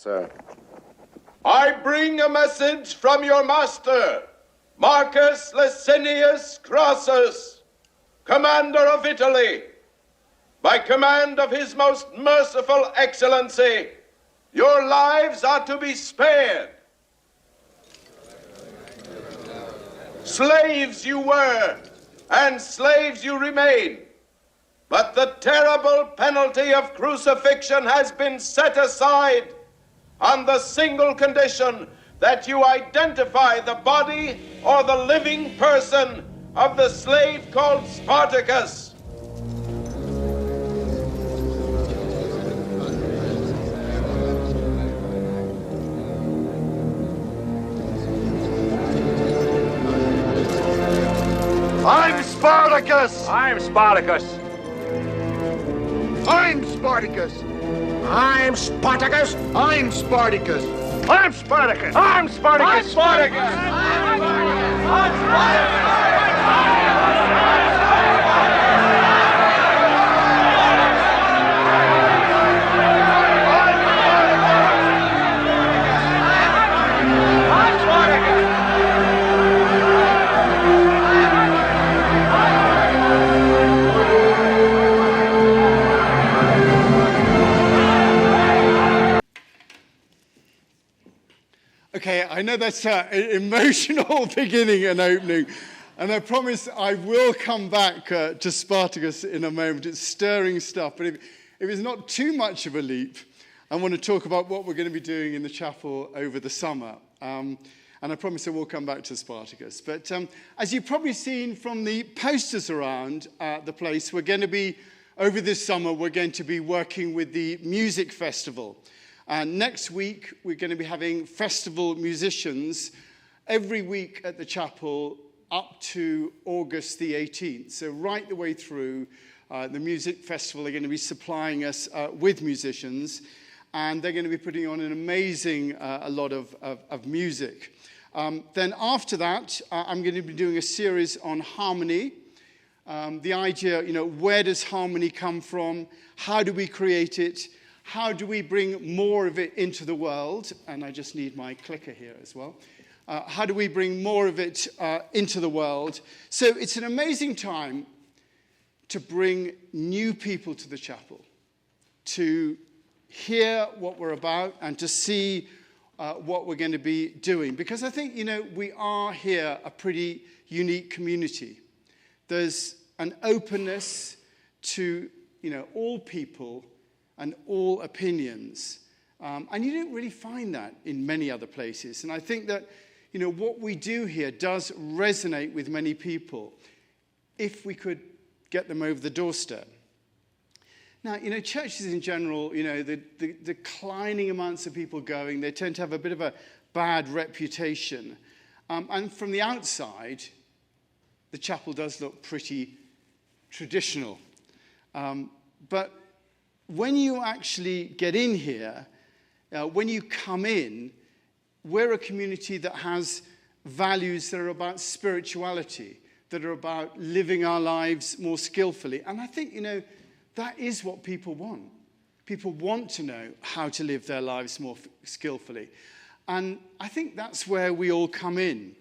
Sir. I bring a message from your master, Marcus Licinius Crassus, commander of Italy. By command of his most merciful excellency, your lives are to be spared. Slaves you were, and slaves you remain. But the terrible penalty of crucifixion has been set aside on the single condition that you identify the body or the living person of the slave called Spartacus. I'm Spartacus! I'm Spartacus! I'm Spartacus! I'm Spartacus! I'm Spartacus! I'm Spartacus! I'm Spartacus! I'm Spartacus! I'm Spartacus! Okay, I know that's an emotional beginning and opening, and I promise I will come back to Spartacus in a moment. It's stirring stuff, but if it's not too much of a leap, I want to talk about what we're going to be doing in the chapel over the summer. And I promise I will come back to Spartacus. But as you've probably seen from the posters around the place, we're going to be, over this summer, we're going to be working with the music festival. And next week, we're going to be having festival musicians every week at the chapel up to August the 18th. So right the way through, the music festival are going to be supplying us with musicians. And they're going to be putting on an amazing a lot of music. Then after that, I'm going to be doing a series on harmony. The idea, where does harmony come from? How do we create it? How do we bring more of it into the world? And I just need my clicker here as well. How do we bring more of it into the world? So it's an amazing time to bring new people to the chapel, to hear what we're about and to see what we're going to be doing. Because I think, we are here a pretty unique community. There's an openness to, all people and all opinions. And you don't really find that in many other places. And I think that, what we do here does resonate with many people if we could get them over the doorstep. Now, churches in general, the declining amounts of people going, they tend to have a bit of a bad reputation. And from the outside, the chapel does look pretty traditional. But when you actually get in here, when you come in, we're a community that has values that are about spirituality, that are about living our lives more skillfully. And I think, that is what people want. People want to know how to live their lives more skillfully. And I think that's where we all come in.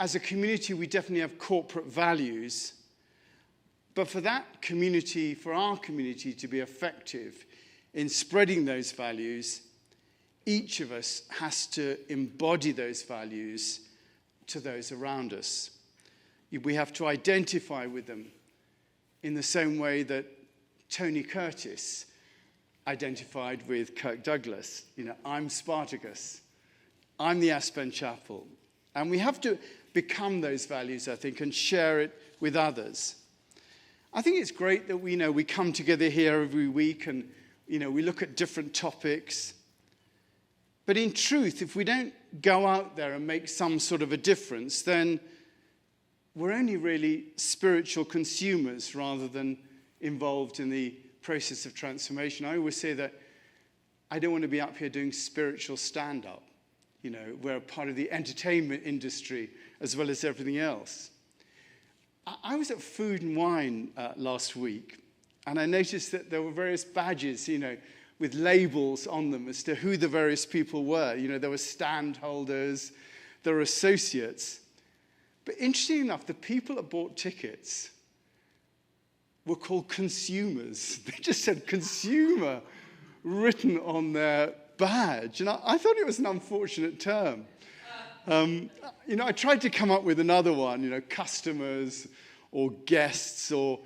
As a community, we definitely have corporate values. But for that community, for our community to be effective in spreading those values, each of us has to embody those values to those around us. We have to identify with them in the same way that Tony Curtis identified with Kirk Douglas. I'm Spartacus. I'm the Aspen Chapel. And we have to become those values, I think, and share it with others. I think it's great that we come together here every week and, we look at different topics. But in truth, if we don't go out there and make some sort of a difference, then we're only really spiritual consumers rather than involved in the process of transformation. I always say that I don't want to be up here doing spiritual stand-up. We're a part of the entertainment industry as well as everything else. I was at Food and Wine last week, and I noticed that there were various badges, with labels on them as to who the various people were. You know, there were stand holders, there were associates. But interestingly enough, the people that bought tickets were called consumers. They just said consumer written on their badge. And I thought it was an unfortunate term. You know, I tried to come up with another one, you know, customers or guests, or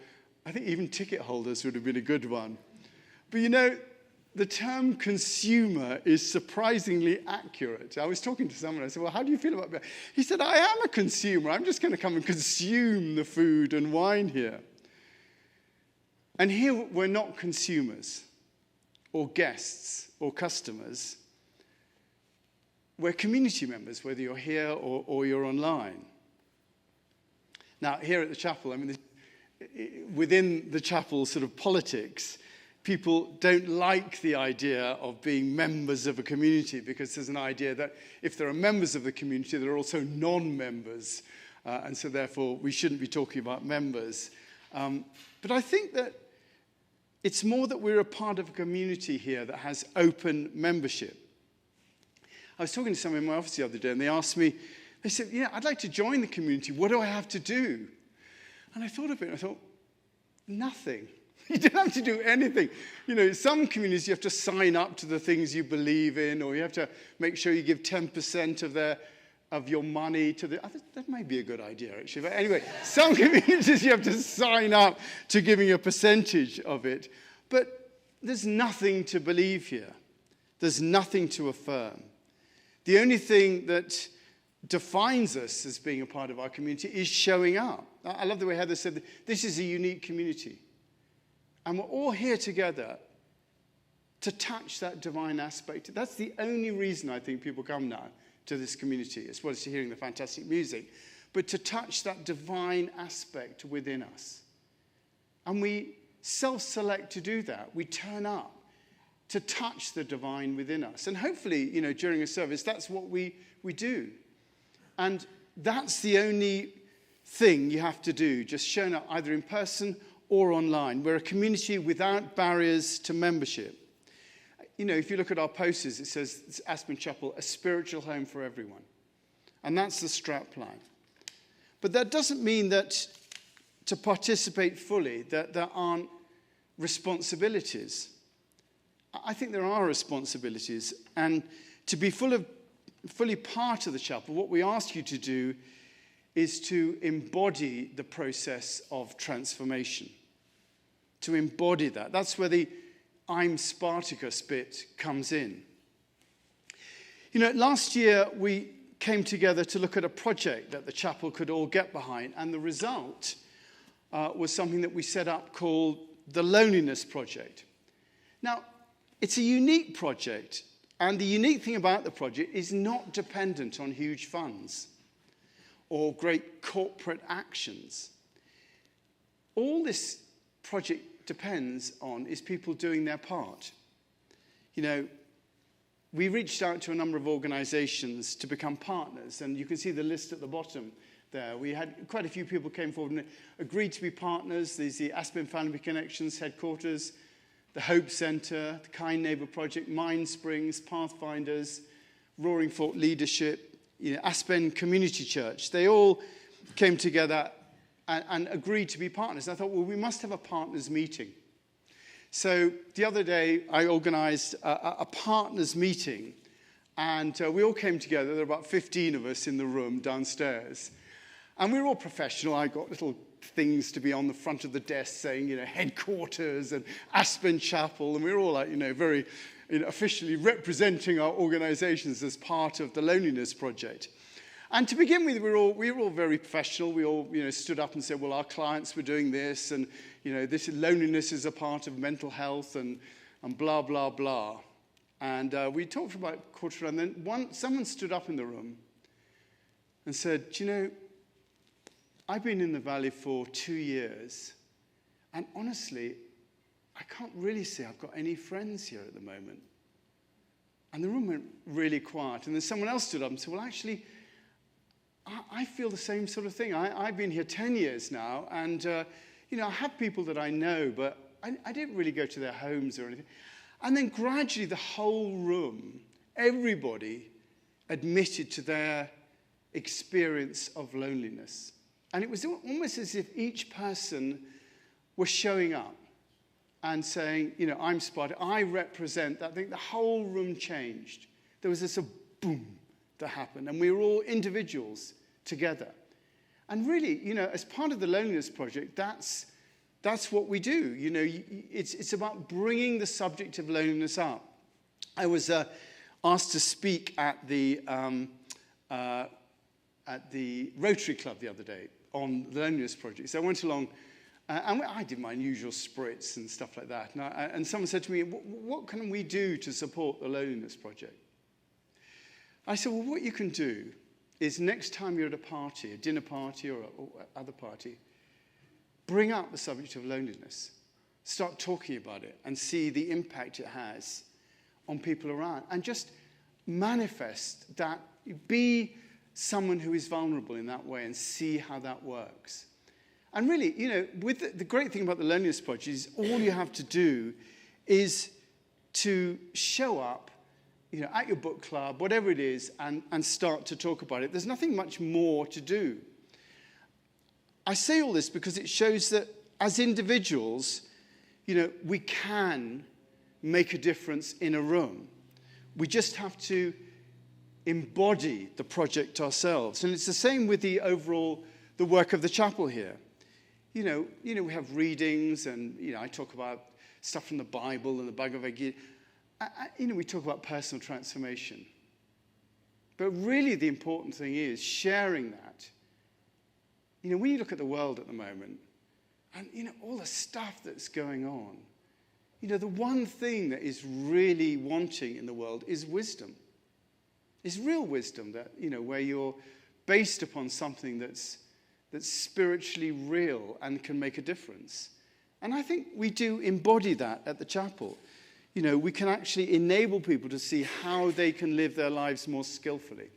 I think even ticket holders would have been a good one. But you know, the term consumer is surprisingly accurate. I was talking to someone, I said, well, how do you feel about that? He said, I am a consumer. I'm just going to come and consume the food and wine here. And here we're not consumers or guests or customers. We're community members, whether you're here or you're online. Now, here at the chapel, I mean, within the chapel sort of politics, people don't like the idea of being members of a community because there's an idea that if there are members of the community, there are also non-members. And so therefore, we shouldn't be talking about members. But I think that it's more that we're a part of a community here that has open membership. I was talking to someone in my office the other day, and they asked me, they said, yeah, I'd like to join the community. What do I have to do? And I thought of it, and I thought, nothing. You don't have to do anything. You know, some communities you have to sign up to the things you believe in, or you have to make sure you give 10% of your money to the... That might be a good idea, actually. But anyway, some communities you have to sign up to giving a percentage of it. But there's nothing to believe here. There's nothing to affirm. The only thing that defines us as being a part of our community is showing up. I love the way Heather said that this is a unique community. And we're all here together to touch that divine aspect. That's the only reason I think people come now to this community, as well as to hearing the fantastic music, but to touch that divine aspect within us. And we self-select to do that. We turn up to touch the divine within us. And hopefully, you know, during a service, that's what we do. And that's the only thing you have to do, just showing up either in person or online. We're a community without barriers to membership. You know, if you look at our posters, it says it's Aspen Chapel, a spiritual home for everyone. And that's the strapline. But that doesn't mean that to participate fully, that there aren't responsibilities. I think there are responsibilities. And to be fully part of the chapel, what we ask you to do is to embody the process of transformation. To embody that. That's where the I'm Spartacus bit comes in. You know, last year we came together to look at a project that the chapel could all get behind, and the result was something that we set up called the Loneliness Project. Now, it's a unique project, and the unique thing about the project is not dependent on huge funds or great corporate actions. All this project depends on is people doing their part. You know, we reached out to a number of organizations to become partners, and you can see the list at the bottom there. We had quite a few people came forward and agreed to be partners. There's the Aspen Family Connections headquarters, the Hope Center, the Kind Neighbor Project, Mind Springs, Pathfinders, Roaring Fork Leadership, you know, Aspen Community Church. They all came together and agreed to be partners. And I thought, well, we must have a partners meeting. So the other day, I organized a partners meeting, and we all came together. There were about 15 of us in the room downstairs. And we were all professional. I got little things to be on the front of the desk saying, you know, headquarters and Aspen Chapel. And we were all like, you know, very officially representing our organizations as part of the Loneliness Project. And to begin with, we were all very professional. We all, you know, stood up and said, well, our clients were doing this, and, you know, this loneliness is a part of mental health, and blah, blah, blah. And we talked for about a quarter, and then someone stood up in the room and said, do you know, I've been in the valley for 2 years, and honestly, I can't really say I've got any friends here at the moment. And the room went really quiet. And then someone else stood up and said, well, actually, I feel the same sort of thing. I've been here 10 years now, and, you know, I have people that I know, but I didn't really go to their homes or anything. And then gradually the whole room, everybody admitted to their experience of loneliness. And it was almost as if each person was showing up and saying, I'm Spartacus, I represent that. I think the whole room changed. There was this boom that happened, and we were all individuals together. And really, as part of the Loneliness Project, that's what we do. It's about bringing the subject of loneliness up. I was asked to speak at the Rotary Club the other day on the Loneliness Project. So I went along, and I did my usual spritz and stuff like that. And someone said to me, what can we do to support the Loneliness Project? I said, well, what you can do is next time you're at a party, a dinner party or other party, bring up the subject of loneliness. Start talking about it and see the impact it has on people around. And just manifest that, be someone who is vulnerable in that way and see how that works. And really, with the great thing about the Loneliness Project is all you have to do is to show up, at your book club, whatever it is, and start to talk about it. There's nothing much more to do. I say all this because it shows that as individuals, we can make a difference in a room. We just have to embody the project ourselves. And it's the same with the work of the chapel here. We have readings, and I talk about stuff from the Bible and the Bhagavad Gita. We talk about personal transformation. But really the important thing is sharing that. When you look at the world at the moment, and all the stuff that's going on, the one thing that is really wanting in the world is wisdom. It's real wisdom that, where you're based upon something that's spiritually real and can make a difference. And I think we do embody that at the chapel. We can actually enable people to see how they can live their lives more skillfully.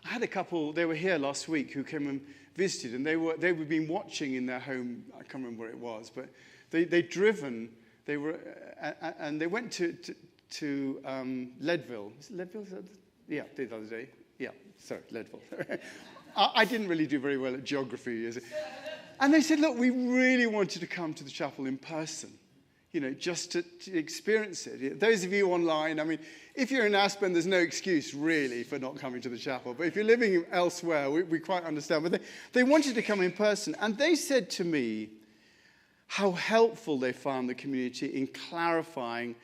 I had a couple, they were here last week, who came and visited, and they'd been watching in their home. I can't remember where it was, but they'd driven. They went to Leadville. Is it Leadville? Yeah, the other day. Yeah, sorry, Leadville. I didn't really do very well at geography. And they said, look, we really wanted to come to the chapel in person, just to experience it. Those of you online, if you're in Aspen, there's no excuse, really, for not coming to the chapel. But if you're living elsewhere, we quite understand. But they wanted to come in person. And they said to me how helpful they found the community in clarifying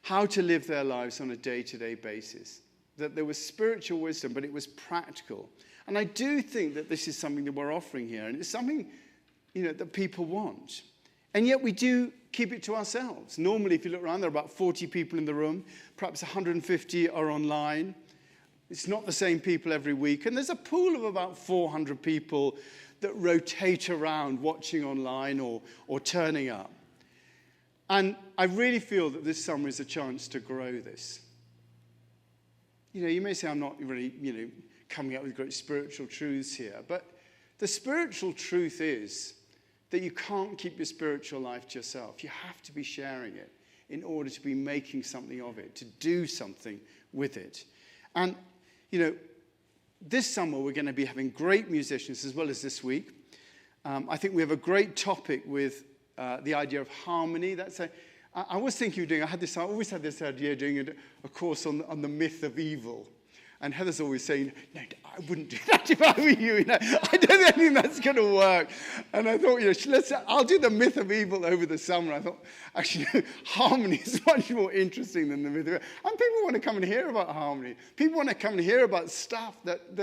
how to live their lives on a day-to-day basis. That there was spiritual wisdom, but it was practical. And I do think that this is something that we're offering here. And it's something, that people want. And yet we do keep it to ourselves. Normally, if you look around, there are about 40 people in the room. Perhaps 150 are online. It's not the same people every week. And there's a pool of about 400 people that rotate around watching online or turning up. And I really feel that this summer is a chance to grow this. You may say I'm not really, coming up with great spiritual truths here. But the spiritual truth is that you can't keep your spiritual life to yourself. You have to be sharing it in order to be making something of it, to do something with it. And, this summer we're going to be having great musicians as well as this week. I think we have a great topic with the idea of harmony. I was thinking of doing, I always had this idea of doing a course on the myth of evil. And Heather's always saying, no, I wouldn't do that if I were you. I don't think that's going to work. And I thought, I'll do the myth of evil over the summer. I thought, actually, harmony is much more interesting than the myth of evil. And people want to come and hear about harmony. People want to come and hear about stuff that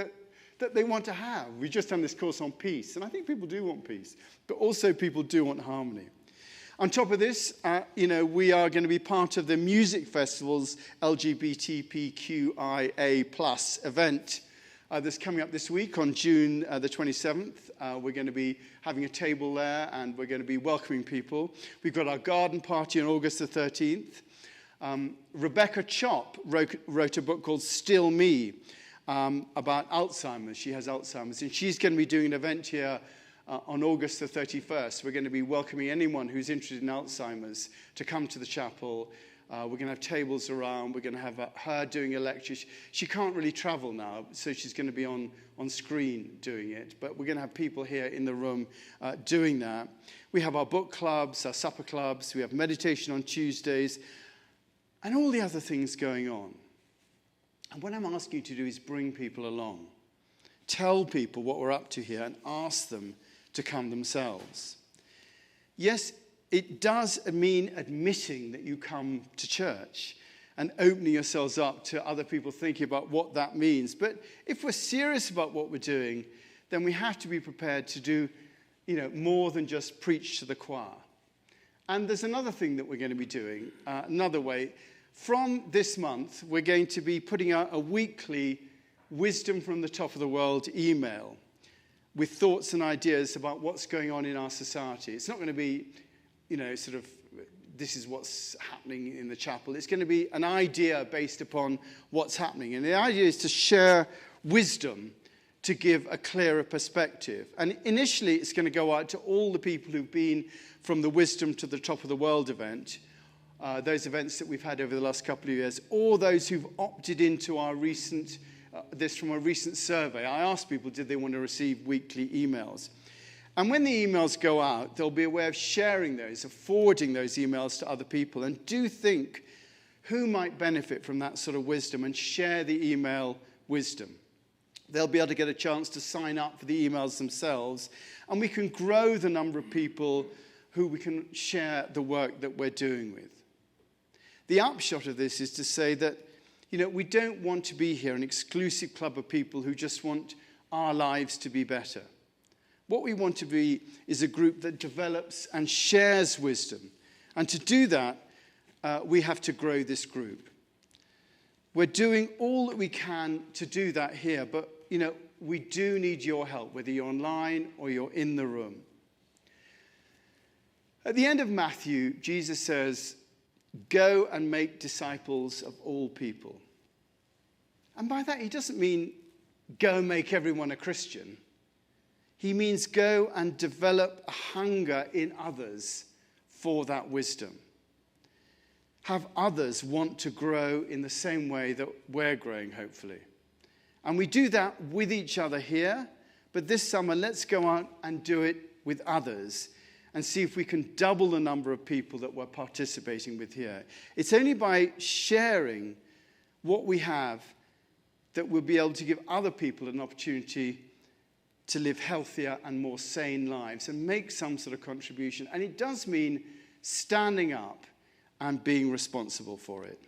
they want to have. We've just done this course on peace. And I think people do want peace. But also people do want harmony. On top of this, we are going to be part of the Music Festival's LGBTQIA+ event that's coming up this week on June the 27th. We're going to be having a table there, and we're going to be welcoming people. We've got our garden party on August the 13th. Rebecca Chop wrote a book called Still Me about Alzheimer's. She has Alzheimer's, and she's going to be doing an event here on August the 31st. We're going to be welcoming anyone who's interested in Alzheimer's to come to the chapel We're going to have tables around. We're going to have her doing a lecture. She can't really travel now, so she's going to be on screen doing it. But we're going to have people here in the room doing that. We have our book clubs, our supper clubs. We have meditation on Tuesdays, and all the other things going on. And what I'm asking you to do is bring people along. Tell people what we're up to here and ask them to come themselves. Yes, it does mean admitting that you come to church and opening yourselves up to other people thinking about what that means. But if we're serious about what we're doing, then we have to be prepared to do, more than just preach to the choir. And there's another thing that we're going to be doing, another way. From this month, we're going to be putting out a weekly Wisdom from the Top of the World email with thoughts and ideas about what's going on in our society. It's not going to be, this is what's happening in the chapel. It's going to be an idea based upon what's happening. And the idea is to share wisdom to give a clearer perspective. And initially, it's going to go out to all the people who've been from the Wisdom to the Top of the World event, those events that we've had over the last couple of years, or those who've opted into our recent this from a recent survey. I asked people, did they want to receive weekly emails? And when the emails go out, there'll be a way of sharing those, of forwarding those emails to other people. And do think who might benefit from that sort of wisdom and share the email wisdom. They'll be able to get a chance to sign up for the emails themselves. And we can grow the number of people who we can share the work that we're doing with. The upshot of this is to say that we don't want to be here an exclusive club of people who just want our lives to be better. What we want to be is a group that develops and shares wisdom. And to do that, we have to grow this group. We're doing all that we can to do that here, but, we do need your help, whether you're online or you're in the room. At the end of Matthew, Jesus says, "Go and make disciples of all people." And by that, he doesn't mean go and make everyone a Christian. He means go and develop a hunger in others for that wisdom. Have others want to grow in the same way that we're growing, hopefully. And we do that with each other here, but this summer, let's go out and do it with others and see if we can double the number of people that we're participating with here. It's only by sharing what we have that we'll be able to give other people an opportunity to live healthier and more sane lives and make some sort of contribution. And it does mean standing up and being responsible for it.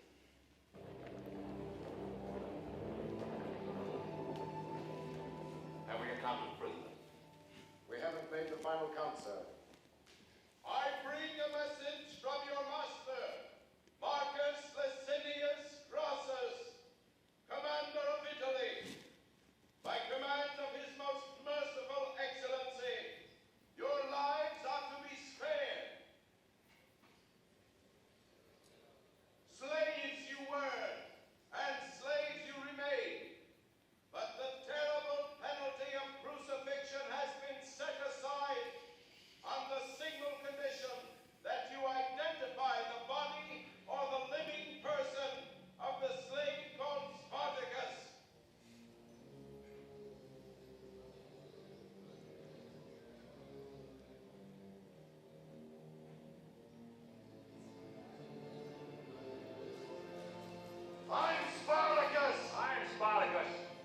Have we accounted for them? We haven't made the final count, sir. I bring a message from your master, Marcus Licinius Crassus, commander of Italy. By command of his most merciful excellency, your lives are to be spared. Slaves you were, and slaves you remain. But the terrible penalty of crucifixion has been set aside on the single condition that you identify the body or the living person of the slave called Spartacus. I'm Spartacus. I'm Spartacus.